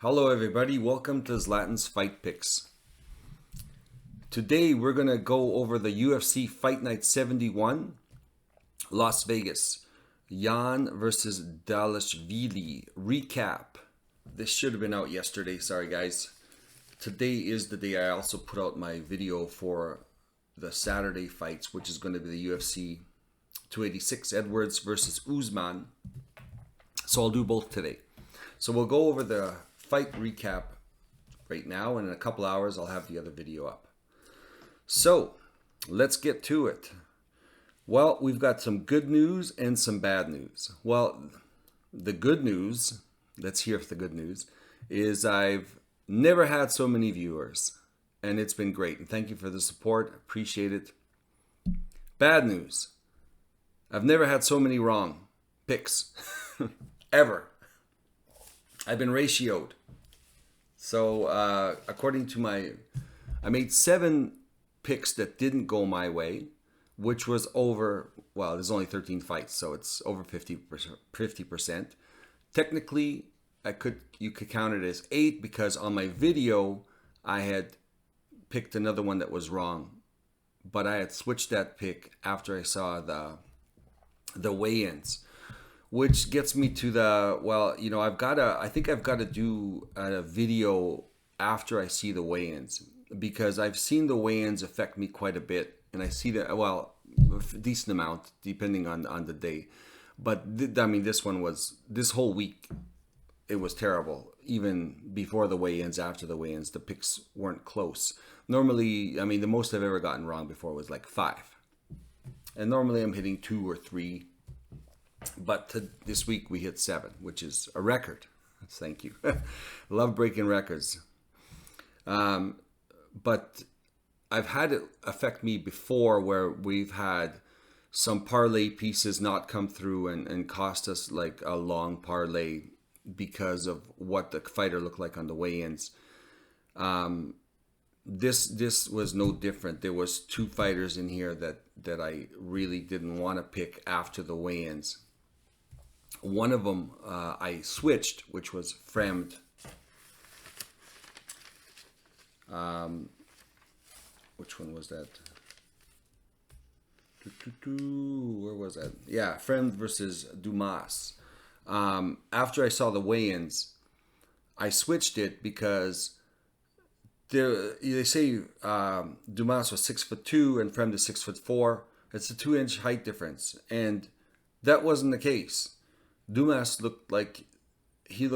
Hello everybody, welcome to Zlatan's Fight Picks. Today we're going to go over the UFC Fight Night 71, Las Vegas. Jan versus Dvalishvili recap. This should have been out yesterday, sorry guys. Today is the day I also put out my video for the Saturday fights, which is going to be the UFC 286 Edwards versus Usman. So I'll do both today. So we'll go over the fight recap right now, and in a couple hours I'll have the other video up. So let's get to it. Well, we've got some good news and some bad news. Well, the good news, let's hear the good news, is I've never had so many viewers, and it's been great, and thank you for the support. Appreciate it. Bad news, I've never had so many wrong picks ever. I've been ratioed. So according to I made 7 picks that didn't go my way, which was over, well, there's only 13 fights, so it's over 50%. Technically, you could count it as 8 because on my video, I had picked another one that was wrong, but I had switched that pick after I saw the weigh-ins. Which gets me to I think I've got to do a video after I see the weigh-ins, because I've seen the weigh-ins affect me quite a bit, and I see that, well, a decent amount depending on the day. But this whole week, it was terrible. Even before the weigh-ins, after the weigh-ins, the picks weren't close. Normally, the most I've ever gotten wrong before was like 5. And normally I'm hitting 2 or 3. But this week we hit 7, which is a record. Thank you. Love breaking records. But I've had it affect me before, where we've had some parlay pieces not come through and cost us like a long parlay because of what the fighter looked like on the weigh-ins. This was no different. There was 2 fighters in here that I really didn't want to pick after the weigh-ins. One of them I switched, which was Fremd. Which one was that? Where was that? Yeah, Fremd versus Dumas. After I saw the weigh-ins, I switched it because they say Dumas was 6'2" and Fremd is 6'4". It's a 2-inch height difference, and that wasn't the case. Dumas looked like he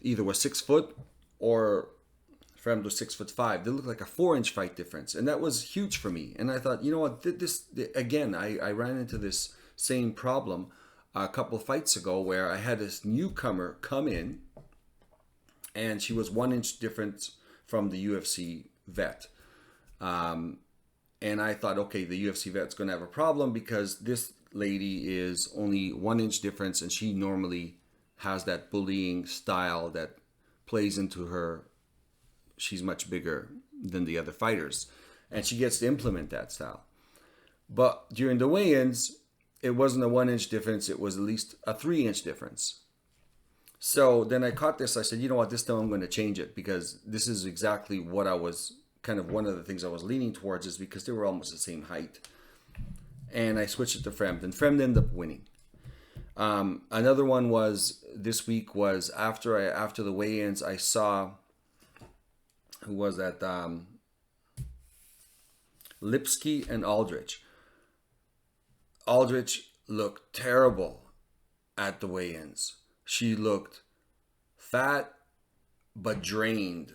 either was 6 foot or Fremd was 6'5". They looked like a 4-inch fight difference, and that was huge for me. And I thought, you know what, this again, I ran into this same problem a couple of fights ago, where I had this newcomer come in, and she was 1 inch difference from the UFC vet. And I thought, okay, the UFC vet's going to have a problem because this lady is only 1 inch difference, and she normally has that bullying style that plays into her. She's much bigger than the other fighters, and she gets to implement that style. But during the weigh-ins, it wasn't a 1 inch difference, it was at least a 3-inch difference. So then I caught this. I said, you know what, this time I'm going to change it, because this is exactly what I was kind of, one of the things I was leaning towards, is because they were almost the same height. And I switched it to Fremd, and Fremd ended up winning. Another one was this week was after the weigh-ins, I saw, who was that? Lipski and Aldrich. Aldrich looked terrible at the weigh-ins. She looked fat but drained.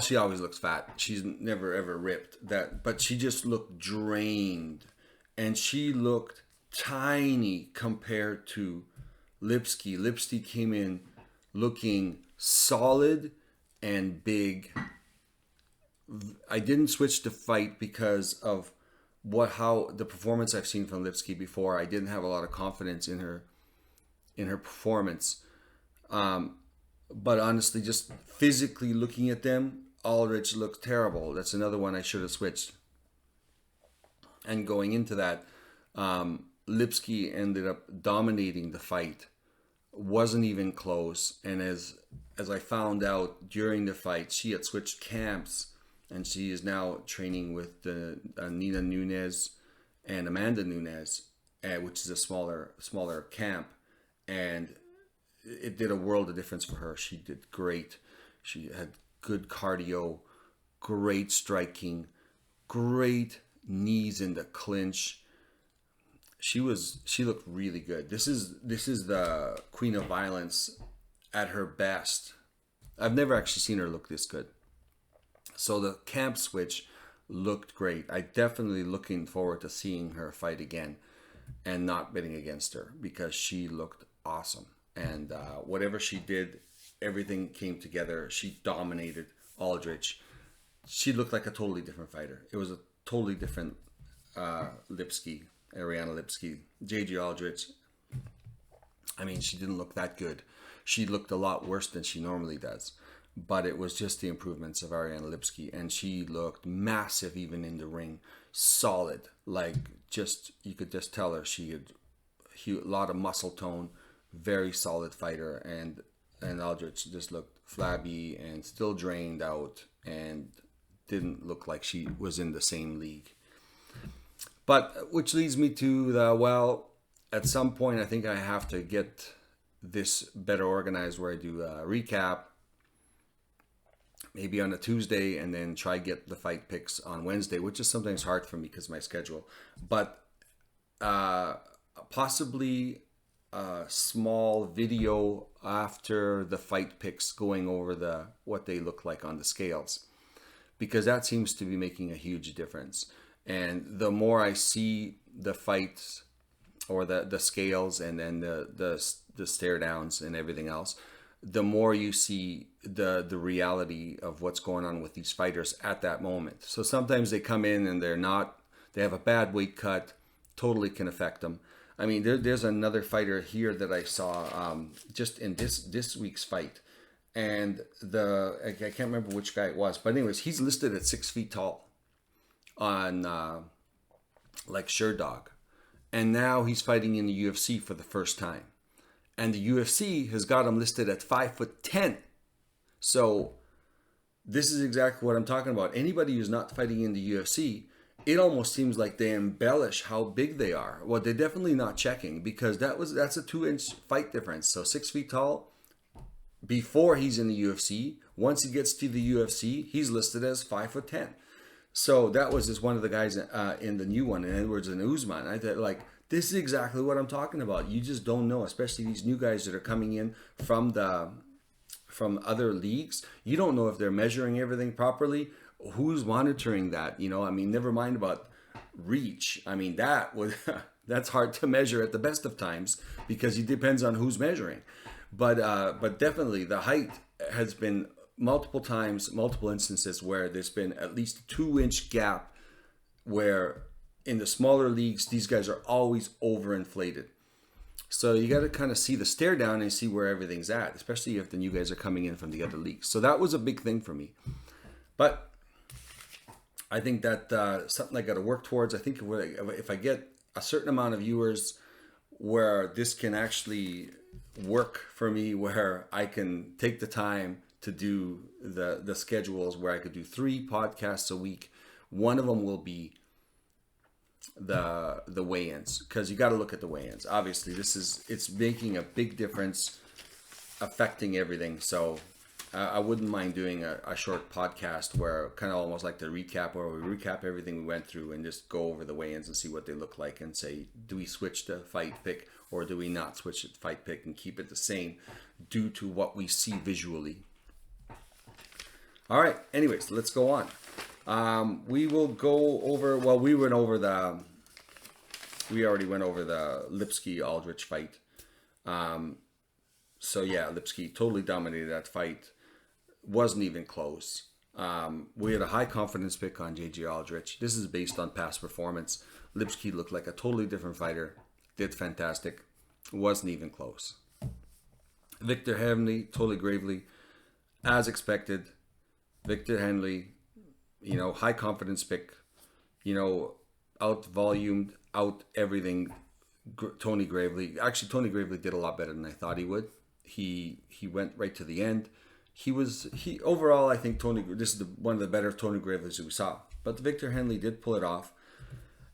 She always looks fat. She's never ever ripped that, but she just looked drained, and she looked tiny compared to Lipski. Lipski came in looking solid and big. I didn't switch the fight because of how the performance I've seen from Lipski before. I didn't have a lot of confidence in her performance. But honestly, just physically looking at them, Aldrich looked terrible. That's another one I should have switched. And going into that, Lipski ended up dominating the fight. wasn't even close. And as I found out during the fight, she had switched camps, and she is now training with the Nina Nunes and Amanda Nunes, which is a smaller camp, and it did a world of difference for her. She did great. She had good cardio, great striking, great knees in the clinch. She looked really good. This is the Queen of Violence at her best. I've never actually seen her look this good. So the camp switch looked great. I definitely looking forward to seeing her fight again and not betting against her, because she looked awesome. And whatever she did, everything came together. She dominated Aldrich. She looked like a totally different fighter. It was a totally different Lipski, Ariana Lipski. JJ Aldrich, I mean, she didn't look that good. She looked a lot worse than she normally does. But it was just the improvements of Ariana Lipski. And she looked massive even in the ring. Solid. Like, just, you could just tell her she had a lot of muscle tone. Very solid fighter. And Aldrich just looked flabby and still drained out. And didn't look like she was in the same league. But, which leads me to at some point I think I have to get this better organized, where I do a recap maybe on a Tuesday and then try get the fight picks on Wednesday, which is sometimes hard for me because of my schedule. But possibly a small video after the fight picks, going over what they look like on the scales, because that seems to be making a huge difference. And the more I see the fights, or the scales, and then the stare downs and everything else, the more you see the reality of what's going on with these fighters at that moment. So sometimes they come in and they have a bad weight cut, totally can affect them. I mean, there's another fighter here that I saw just in this week's fight, and I can't remember which guy it was, but anyways, he's listed at 6 feet tall on like Sherdog, and now he's fighting in the UFC for the first time. And the UFC has got him listed at 5'10". So this is exactly what I'm talking about. Anybody who's not fighting in the UFC, it almost seems like they embellish how big they are. Well, they're definitely not checking, because that's a 2-inch fight difference. So 6 feet tall before he's in the UFC. Once he gets to the UFC, he's listed as 5'10". So that was just one of the guys in the new one, in Edwards and Usman. I thought, like, this is exactly what I'm talking about. You just don't know, especially these new guys that are coming in from other leagues. You don't know if they're measuring everything properly. Who's monitoring that? I mean, never mind about reach. I mean, that's hard to measure at the best of times, because it depends on who's measuring. But definitely the height has been multiple instances where there's been at least a 2-inch gap, where in the smaller leagues, these guys are always overinflated. So you got to kind of see the stare down and see where everything's at, especially if the new guys are coming in from the other leagues. So that was a big thing for me. But I think that something I got to work towards. I think if I get a certain amount of viewers where this can actually work for me, where I can take the time to do the schedules, where I could do 3 podcasts a week. One of them will be the weigh-ins, because you got to look at the weigh-ins. Obviously, it's making a big difference, affecting everything. So I wouldn't mind doing a short podcast, where kind of almost like the recap, where we recap everything we went through and just go over the weigh-ins and see what they look like, and say, do we switch the fight pick or do we not switch the fight pick and keep it the same due to what we see visually. All right, anyways, let's go on. We will go over, we already went over the Lipski-Aldrich fight. So yeah, Lipski totally dominated that fight. Wasn't even close. We had a high confidence pick on JJ Aldrich. This is based on past performance. Lipski looked like a totally different fighter. Did fantastic. Wasn't even close. Victor Henley, totally gravely, as expected. Victor Henley, high confidence pick, out volumed, out everything Tony Gravely. Actually, Tony Gravely did a lot better than I thought he would. He went right to the end. He overall, I think this is one of the better Tony Gravely's we saw. But Victor Henley did pull it off.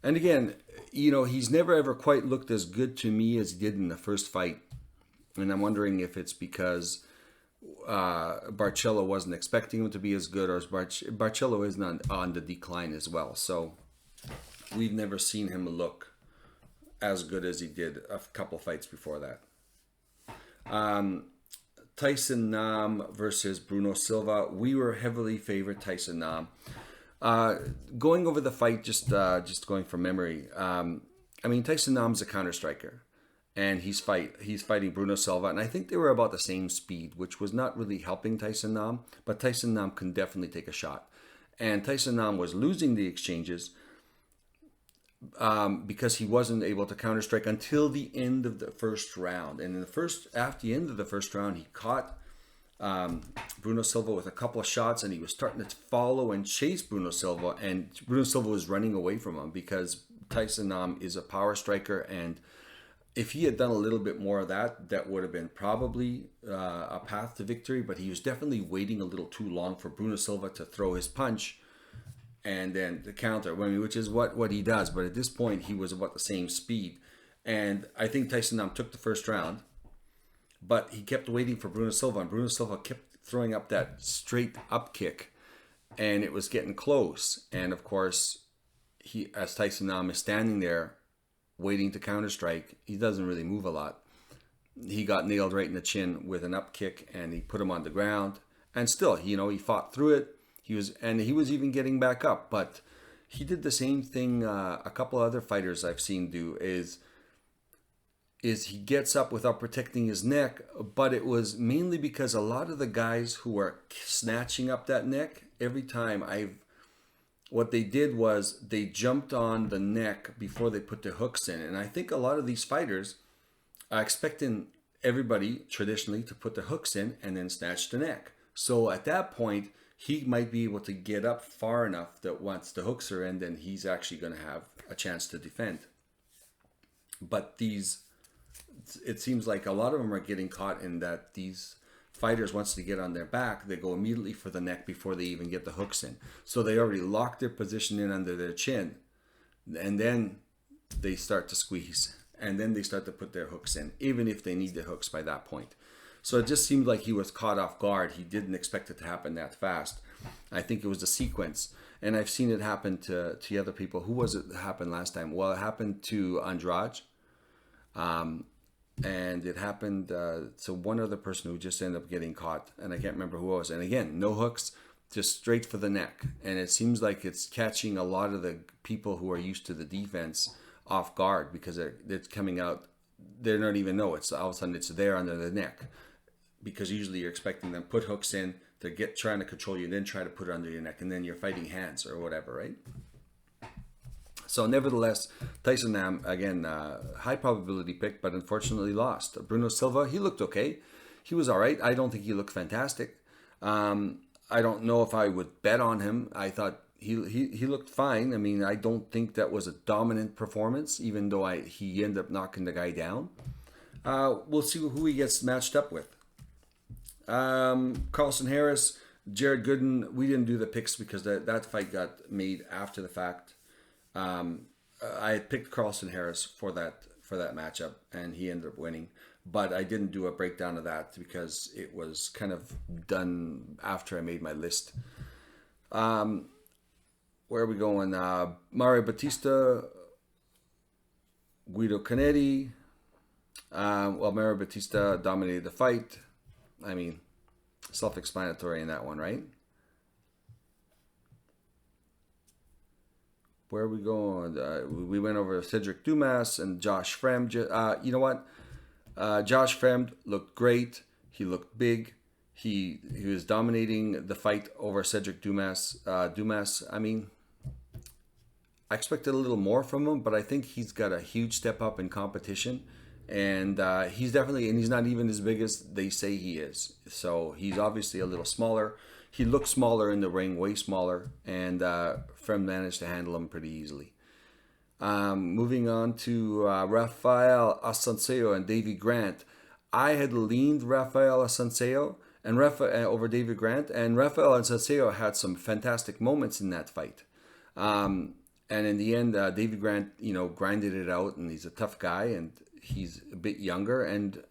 And again, he's never ever quite looked as good to me as he did in the first fight. And I'm wondering if it's because Barcelo wasn't expecting him to be as good, or Barcelo is on the decline as well. So we've never seen him look as good as he did a couple fights before that. Tyson Nam versus Bruno Silva. We were heavily favored Tyson Nam. Going over the fight, just going from memory. Tyson Nam's a counter striker, and he's fighting Bruno Silva, and I think they were about the same speed, which was not really helping Tyson Nam. But Tyson Nam can definitely take a shot, and Tyson Nam was losing the exchanges because he wasn't able to counter strike until the end of the first round. And after the end of the first round, he caught Bruno Silva with a couple of shots, and he was starting to follow and chase Bruno Silva, and Bruno Silva was running away from him because Tyson Nam is a power striker, and if he had done a little bit more of that would have been probably a path to victory. But he was definitely waiting a little too long for Bruno Silva to throw his punch and then the counter, which is what he does. But at this point, he was about the same speed, and I think Tyson Nam took the first round, but he kept waiting for Bruno Silva, and Bruno Silva kept throwing up that straight up kick, and it was getting close. And of course, as Tyson Nam is standing there waiting to counter strike, he doesn't really move a lot. He got nailed right in the chin with an up kick, and he put him on the ground. And still, he fought through it. He was even getting back up, but he did the same thing a couple other fighters I've seen do, is he gets up without protecting his neck, but it was mainly because a lot of the guys who are snatching up that neck, every time what they did was they jumped on the neck before they put their hooks in. And I think a lot of these fighters are expecting everybody traditionally to put their hooks in and then snatch the neck. So at that point, he might be able to get up far enough that once the hooks are in, then he's actually going to have a chance to defend. But it seems like a lot of them are getting caught in that these fighters, once they get on their back, they go immediately for the neck before they even get the hooks in. So they already lock their position in under their chin, and then they start to squeeze, and then they start to put their hooks in, even if they need the hooks by that point. So it just seemed like he was caught off guard. He didn't expect it to happen that fast. I think it was a sequence. And I've seen it happen to other people. Who was it that happened last time? Well, it happened to Andrade. And it happened to one other person who just ended up getting caught. And I can't remember who it was. And again, no hooks, just straight for the neck. And it seems like it's catching a lot of the people who are used to the defense off guard, because it's coming out. They don't even know. It's all of a sudden it's there under the neck. Because usually you're expecting them put hooks in, trying to control you, and then try to put it under your neck, and then you're fighting hands or whatever, right? So nevertheless, Tyson Nam, again, high probability pick, but unfortunately lost. Bruno Silva, he looked okay. He was all right. I don't think he looked fantastic. I don't know if I would bet on him. I thought he looked fine. I mean, I don't think that was a dominant performance, even though he ended up knocking the guy down. We'll see who he gets matched up with. Carlson Harris, Jared Gooden. We didn't do the picks because that fight got made after the fact. I had picked Carlson Harris for that matchup, and he ended up winning. But I didn't do a breakdown of that because it was kind of done after I made my list. Where are we going? Mario Batista, Guido Canetti. Mario Batista dominated the fight. I mean, self-explanatory in that one, right? Where are we going? We went over Cedric Dumas and Josh Fremd. You know what? Josh Fremd looked great. He looked big. He was dominating the fight over Cedric Dumas. I mean, I expected a little more from him, but I think he's got a huge step up in competition. And he's not even as big as they say he is. So he's obviously a little smaller. He looked smaller in the ring, way smaller. And Fremd managed to handle him pretty easily. Moving on to Rafael Assunção and Davy Grant. I had leaned Rafael Assunção and over David Grant, and Rafael Assunção had some fantastic moments in that fight. And in the end, David Grant, grinded it out, and he's a tough guy, and he's a bit younger. And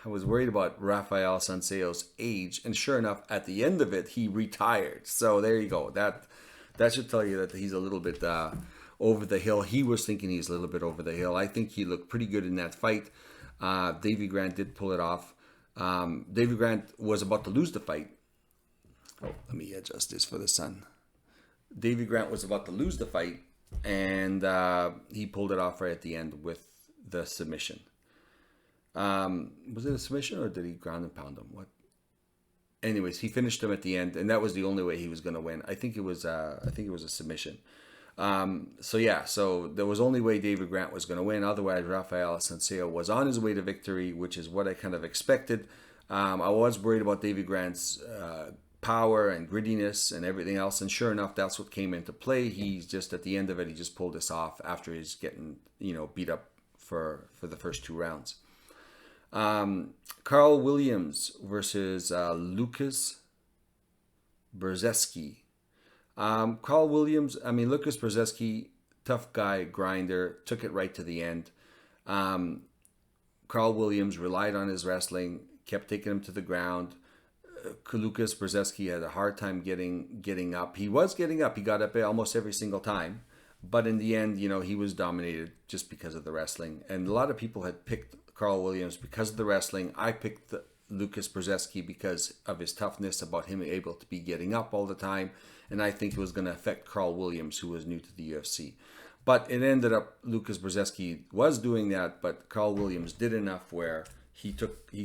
I was worried about Rafael Assunção's age, and sure enough, at the end of it, he retired. So there you go. That should tell you that he's a little bit over the hill. He was thinking he's a little bit over the hill. I think he looked pretty good in that fight. Davy Grant did pull it off. Davy Grant was about to lose the fight. Oh, let me adjust this for the sun. Davy Grant was about to lose the fight, and he pulled it off right at the end with the submission. Was it a submission, or did he ground and pound him? What? Anyways, he finished him at the end, and that was the only way he was going to win. I think it was a submission. So there was only way David Grant was going to win. Otherwise, Rafael Assunção was on his way to victory, which is what I kind of expected. I was worried about David Grant's power and grittiness and everything else, and sure enough, that's what came into play. He's just at the end of it, he just pulled this off after he's getting beat up for the first 2 rounds. Carl Williams versus Lucas Brzeski. Carl Williams, Lucas Brzeski, tough guy, grinder, took it right to the end. Carl Williams relied on his wrestling, kept taking him to the ground. Lucas Brzeski had a hard time getting up. He was getting up. He got up almost every single time. But in the end, he was dominated just because of the wrestling. And a lot of people had picked Carl Williams because of the wrestling. I picked Lucas Brzeski because of his toughness, about him able to be getting up all the time. And I think it was going to affect Carl Williams, who was new to the UFC. But it ended up Lucas Brzeski was doing that, but Carl Williams did enough where he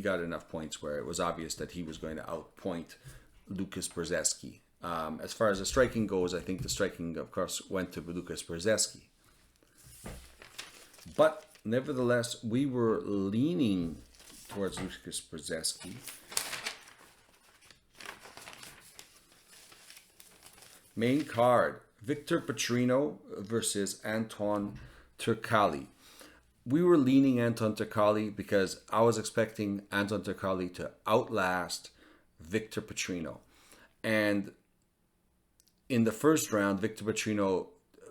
got enough points where it was obvious that he was going to outpoint Lucas Brzeski. As far as the striking goes, I think the striking, of course, went to Lucas Brzeski. But nevertheless, we were leaning towards Lucas Brzeski. Main card, Victor Petrino versus Anton Turkalj. We were leaning Anton Turkalj because I was expecting Anton Turkalj to outlast Victor Petrino. And in the first round, Victor Petrino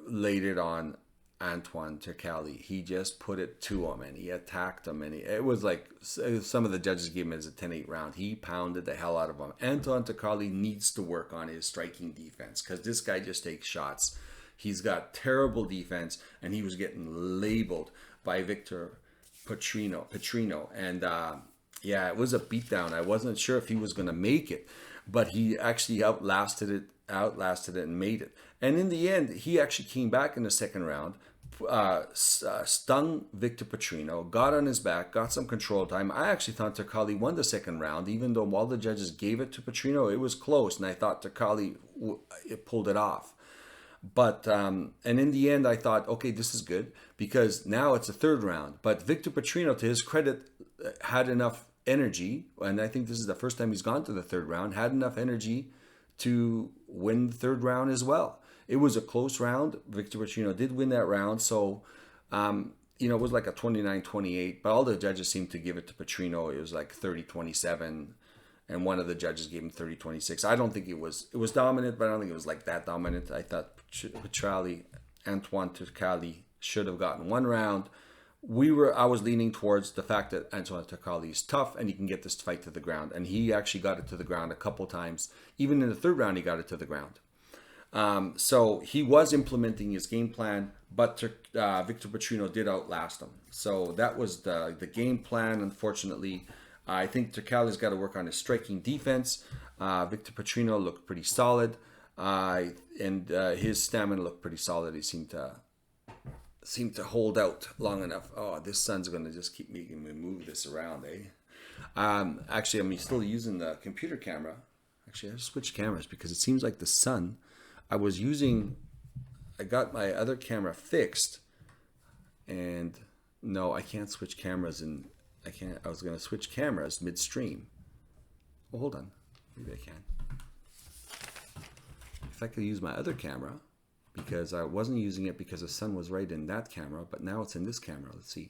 laid it on Anton Turkalj. He just put it to him, and he attacked him, and it was like some of the judges gave him as a 10-8 round. He pounded the hell out of him. Anton Turkalj needs to work on his striking defense because this guy just takes shots. He's got terrible defense, and he was getting labeled by Victor Petrino. And it was a beatdown. I wasn't sure if he was going to make it, but he actually outlasted it and made it. And in the end, he actually came back in the second round, stung Victor Petrino, got on his back, got some control time. I actually thought Turkalj won the second round, even though all the judges gave it to Petrino. It was close, and I thought Turkalj pulled it off. But and in the end, I thought, okay, this is good because now it's a third round. But Victor Petrino, to his credit, had enough energy, and I think this is the first time he's gone to the third round, had enough energy to win the third round as well. It was a close round. Victor Petrino did win that round, so it was like a 29-28, but all the judges seemed to give it to Petrino. It was like 30-27, and one of the judges gave him 30-26. I don't think it was dominant, but I don't think it was like that dominant. I thought Antoine Turkalj should have gotten one round. I was leaning towards the fact that Antoine Turkalj is tough and he can get this fight to the ground, and he actually got it to the ground a couple times. Even in the third round, he got it to the ground. So he was implementing his game plan, but Victor Petrino did outlast him. So that was the game plan. Unfortunately, I think Turkalj's got to work on his striking defense. Victor Petrino looked pretty solid, and his stamina looked pretty solid. He seemed to hold out long enough. Oh, this sun's going to just keep making me move this around, eh? Actually, I'm still using the computer camera. Actually, I just switched cameras because it seems like the sun. I got my other camera fixed, and no, I can't switch cameras, and I was going to switch cameras midstream. Well, hold on. Maybe I can. If I could use my other camera, because I wasn't using it because the sun was right in that camera, but now it's in this camera. Let's see.